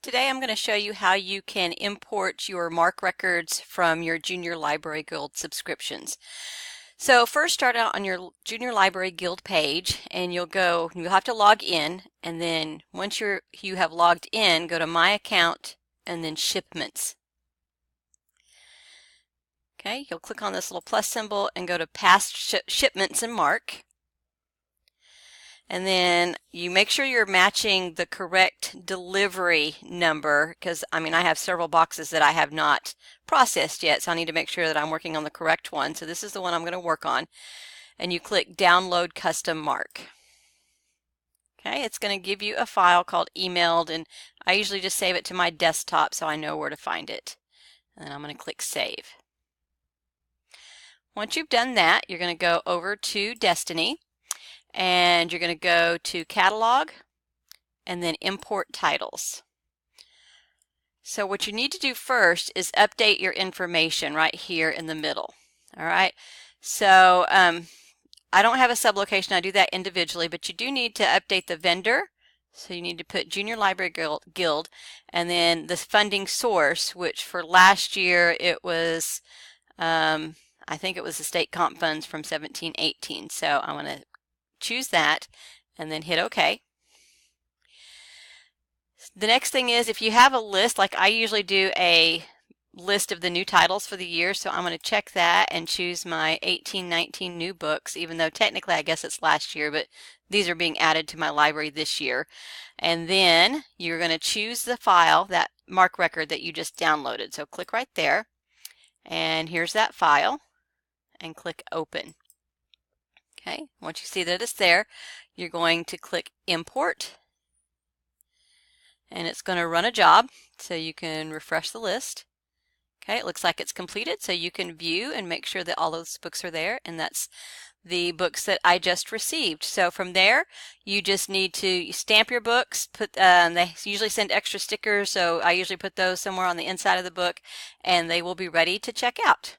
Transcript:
Today I'm going to show you how you can import your Marc records from your Junior Library Guild subscriptions. So first start out on your Junior Library Guild page and you'll have to log in, and then once you have logged in, go to My Account and then Shipments. Okay, you'll click on this little plus symbol and go to Past Shipments in Marc. And then you make sure you're matching the correct delivery number, because I have several boxes that I have not processed yet, so I need to make sure that I'm working on the correct one. So this is the one I'm going to work on. And you click Download Custom Marc. Okay, it's going to give you a file called Emailed, and I usually just save it to my desktop so I know where to find it. And then I'm going to click Save. Once you've done that, you're going to go over to Destiny. And you're going to go to Catalog and then Import Titles. So what you need to do first is update your information right here in the middle. All right. So I don't have a sublocation. I do that individually, but you do need to update the vendor. So you need to put Junior Library Guild and then the funding source, which for last year it was, I think it was the state comp funds from 17-18. So I'm going to choose that and then hit OK. The next thing is, if you have a list, like I usually do a list of the new titles for the year, so I'm going to check that and choose my 18-19 new books, even though technically I guess it's last year, but these are being added to my library this year. And then you're going to choose the file, that Marc record that you just downloaded. So click right there, and here's that file, and click Open. Okay, once you see that it's there, you're going to click Import, and it's going to run a job, so you can refresh the list. Okay, it looks like it's completed, so you can view and make sure that all those books are there, and that's the books that I just received. So from there, you just need to stamp your books. They usually send extra stickers, so I usually put those somewhere on the inside of the book, and they will be ready to check out.